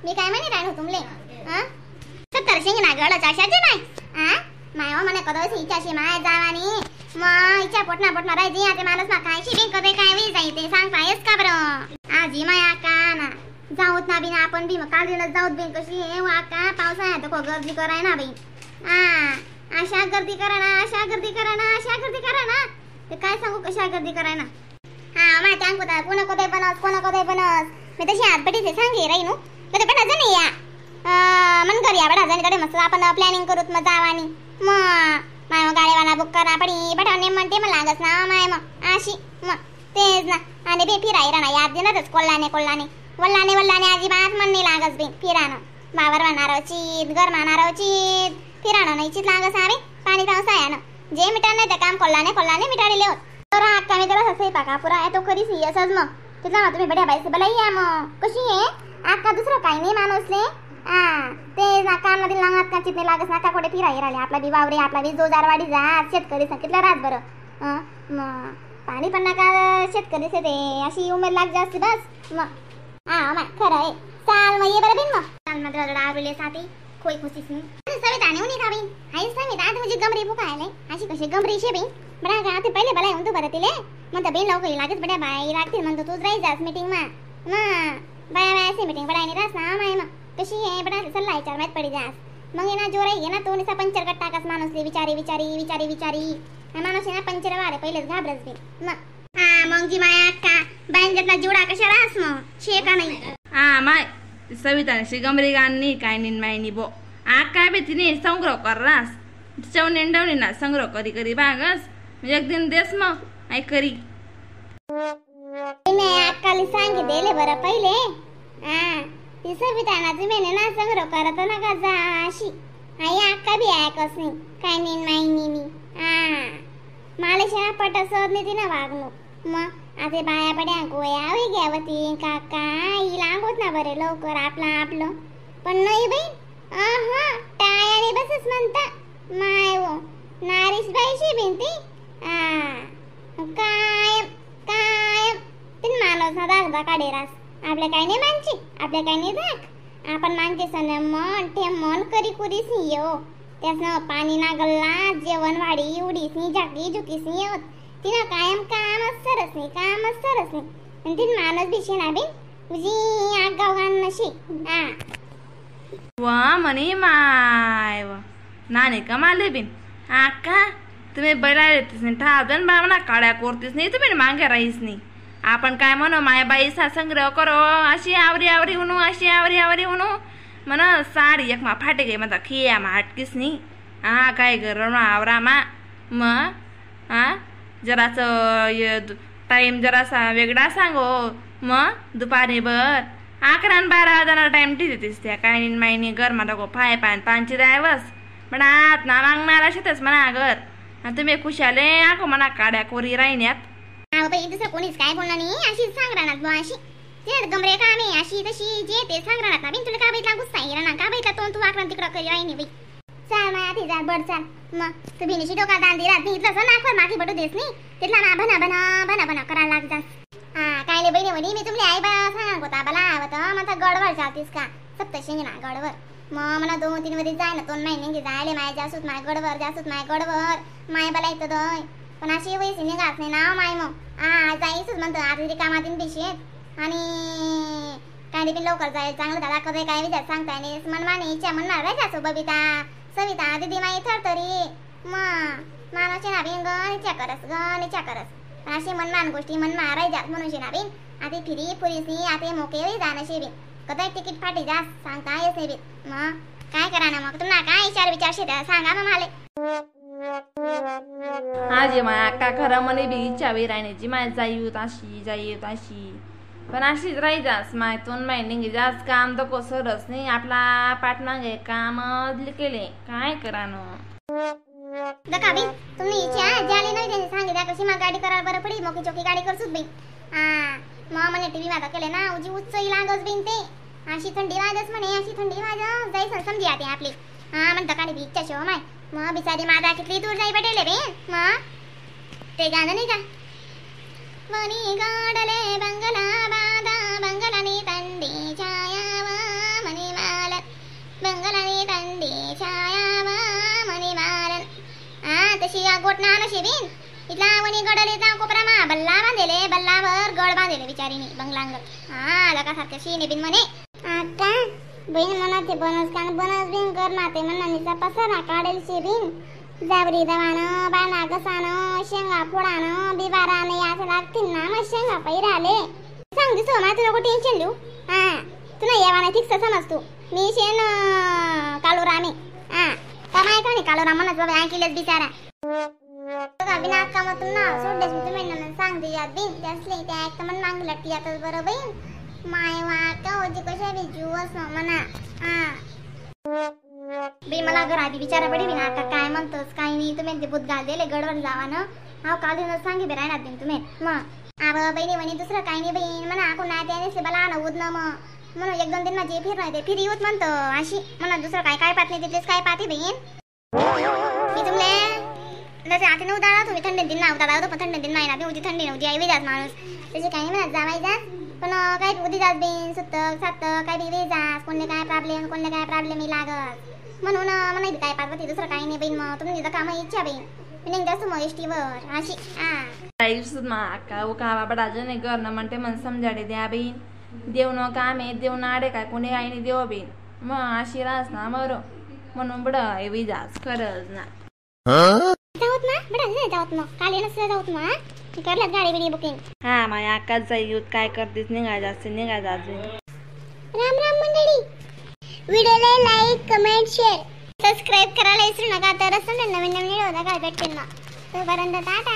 मी काय म्हणे राहू तुमले 70 शेंगना गळ चाशाचे नाही माय મને કદોસ ઈચ્છા છે માય જવાની ઈચ્છા પોટના રહી જી આતે માણસમાં ખાય છે બી કદે કાઈ વી જાય તે सांगता येस का बरं आजी माया काना जाऊत ना बिना आपण बी काल दिवस जाऊत बिन कशी हे वाका पावसाळ्यात को गर्दी कराय ना बाई अशा गर्दी करा ना ते काय सांगू कशा गर्दी कराय ना माय त्यांग कोता कोणा कोदे बनस मी तशी आतपटी ते सांगे राई नु कदे पण जणी या मन करूया बडा जणी कडे मस्त आपण प्लॅनिंग करूत मग जावानी माय गाडीवाला बुक करा पडी बटाने म्हणते मला लागस ना माय मग आशी मग तेच ना आणि बे फिरायला ना याद देणारच वल्लाने अजिबात मन नाही लागस बे फिरानं बावर मानारव चीत घर मानारव चीत फिरानं नाही चित लागस आवे पाणी पावसायानं जे मिटार नाही ते काम कोल्लाने मिटाडले होत तर अक्का मी त्याला ससई पाका पुरा आहे तो खरी सिरियसच मग तिथला ना तुम्ही बड्या बाईसे बोलाई या मग कशी आहे अक्का दुसरं काही नाही माणूसले ते ना काम नदी लांगात का चितने लागस ना का कोठे फिरायला राहिले आपला बी वावरे आपला बी जोजारवाडी जा शेतकरी सांगितलं रात बरं पाणी पण नका शेतकरी से ते अशी उमेद लाग जास्ती बस मग माय खरं आहे चाल मग ये बरं बिन मग चाल मग डावले साथी खोई खुशीस नाही सविता ने उनी खावी हाय सविता आता म्हणजे गमरी फुकायले अशी कशी गमरी शे बिन बडा का ते पहिले बलाय म्हणतो बरं तिले मग बिन लवकर लागेच बड्या बाई लागतील म्हणतो तूच राही जास मीटिंग मा बाया से मीटिंग बडाय नाही रास ना माय मग कशी आहे बडा सल्ला विचार माहित पडी जास मग येना जोर आहे ना तो निसा पंचर कट टाकास माणूसले विचारी माणूस ना पंचर वारे पहिलेच घाबरस बी मग जी माया अक्का बांजटला जोडा कशा रास मग शे का नाही माय सविता शिगमरी गाणी काय निन मायनी बो काय बे तिने संग्रह कर रास तिच्यावर नेंडवणी ना संग्रह करी बागस एक दिन देस मग आई करी अक्काली सांगितले बरं पहिले ती सविता ना तुम्ही ना संग्रह करत ना का जा अशी आई अक्का बी ऐकस नाही काय निन मायनी मी मालेशा पट सोडणे तिनं वागणूक मग आता बाया पड्या गोया वे घ्यावती काका हिला होत ना बरे लवकर आपलं पण नाही बाई टायाने बसच म्हणता माय वो नारीश बाईशी भिंती कायम तीन माणूस ना दाग काढे रास आपल्या काही नाही मानची आपल्या काही नाही दाग आपण मानते सन मन ते मन करी येऊ त्यासनं पाणी ना गल्ला जेवण वाढी उडीसनी झाकी झुकीसनी येत तिनं कायम कामच सरस नाही आणि तीन माणूस भिशे ना बिन उजी आगाव गाण नशी वा म्हणे माय व नाने कमाले बिन आका तुम्ही बैलाले ठाजन बामना काड्या कोरतीस नाही तुम्ही मागे राहीस नाही आपण काय म्हणू माय बाईसा संग्रह करो अशी आवरी हुनू म्हणा साडी एक मा फाटे गे म्हणता खिया मा हटकीस नाही काय करणं आवरा मग जराचं टाइम जरासा वेगळा सांगो मग दुपारी बर 11 आणि 12 वाजता टाइम देतीस त्या काय मायनी घर मा टाको पाय पानची द्यावस म्हणा आत ना मागणार असेच म्हणा घर तुम्ही खुशाले आको म्हणा काड्या कोरी राहिन्यात दुसरं कोणीच काय बोलणार नाही अशी सांग राहणार अशी ते गमरे का मी अशी तशी जे ते सांग राहणार ना बिन तुला का बैठला गुस्सा आहे ना का बैठला तू वाकरण तिकडं करी राहिनी बाई चाल माया ती जा बड चाल मग तू बिनीशी डोका दान दिला ती इथलं असं नाखवर मागे पडू देस नाही तिथला ना बना करायला लाग जास कायले बहिणी म्हणी मी तुमले आई बा सांग होता बला आवतं म्हणता गडवर जातीस का सप्तशिंग ना गडवर मग मला 2-3 मध्ये जाय ना 2 महिने जायले माय जासूत माय गडवर माय बला येतं दय पण अशी वयसी निघास नाही ना माय मग जाईसच म्हणतो आता तरी कामातीन पिशेत आणि काय पण लवकर जायचं चांगलं दादा कधी काय विचार सांगताय नाही मनमाने इच्छा म्हणणार राहायचा सो बबिता सविता दीदी माई थर तरी मग मानवचे नाबिन गण इच्छा करस अशी मनमान गोष्टी मन मारायच्यात म्हणून नाबिन आता फिरी पुरीसी आता मोके जाणं शेबीन कधी तिकीट फाटी जा सांगता येस नाही बिन मग काय करा ना मग तुम्हाला काय विचार शेता सांगा मग माले आज माय अक्का खरं म्हणे बी इच्छा वे राहण्याची माय जाई ताशी पण अशीच राही जास माय 2 महिने जास काम तर कोसरच नाही आपला पाठमागे काम केले काय करा न दकाबी तुम्ही इच्छा जाले नाही त्यांनी सांगितलं कशी मग गाडी करायला बरं पडी मोकी चोकी गाडी करसूत बाई मग म्हणे टीव्ही माता केले ना उजी उच्चही लागस बिन ते अशी थंडी वाजस म्हणे अशी थंडी वाज जाई समजी आते आपली म्हणता काढी बी इच्छा शो माय मग बिचारी मादा किती दूर जाई पटेले बे मग ते गाणं नाही का वनी गाडले बंगला बादा बंगलानी तंडी छायावा मनी अशी गोटना नशी बिन इथला वणी गडलेचा कोपरामा बल्ला बांधेले बल्लावर गड बांधेले बिचारीने बंगलांग हा लका सारखे शीने बिन म्हणे आता बहीण मनाते बनस बिन कर नाते मनानीचा पसारा काढेल शे बिन जावरी दवानं बाणा गसानं शेंगा फोडानं बिबारानं याचं लागतील ना मग शेंगा पैराले सांग दिसो मा तू नको टेन्शन देऊ हा तू नाही येवाना ठीक समज तू मी शेण कालोरा मी हा कमाय का नाही कालोरा म्हणत बाबा ऐकिलेच बिचारा बघा बिना कामातून ना सोडलेच मी तुम्ही ना सांगते यात बिन त्यासले त्या ऐकता मन मागली लटकी जातच बरं बहीण माय वाका होती कशा बी जीवस म्हणा हा बी मला घर आधी विचारा पडी बिना आता काय म्हणतोस काही नाही तुम्ही ते बुद्ध घाल दिले गडवर जावा ना हा काल दिन सांगे बी राहणार दिन तुम्ही मग आव बहिणी म्हणे दुसरं काही नाही बहीण म्हणा आपण नाही त्याने बला ना उद ना मग म्हणून एक दोन दिन माझे फिर ते फिर येऊत म्हणतो अशी म्हणा दुसरं काय काय पाहत नाही तिथलेच काय पाहते बहीण मी तुमले जसे आता नऊ दाडा तुम्ही थंडी दिन नव्हता दादा पण थंडी दिन नाही ना उदी थंडी नव्हती आई जात माणूस त्याचे काही नाही म्हणत जावायचा पण काही उदी जात बिन सुतक सातक काही बी जास कोणले काय प्रॉब्लेम लागत म्हणून म्हणायचं काय पाहत दुसरं काही नाही बहीण मग तुम्ही तिथं काम इच्छा बहीण जास्त मग एसटीवर अशी का बाबा ने घर म्हणते मन समजाडे द्या बहीण देव न काम आहे देव नाडे काय कोणी आईने देव बहीण मग अशी रास ना मरो म्हणून बड एवी जास खरंच ना जाऊत ना बडा जाऊत मग काल येणं जाऊत मग करल्यात गाडी बिडी बुकिंग हा माझ्या अक्काच जाई काय करतेस निघा जास्त राम राम मंडळी व्हिडिओला लाईक कमेंट शेअर सबस्क्राइब करायला विसरू नका तरच नवीन व्हिडिओ बघायला भेटेल ना तोपर्यंत टाटा.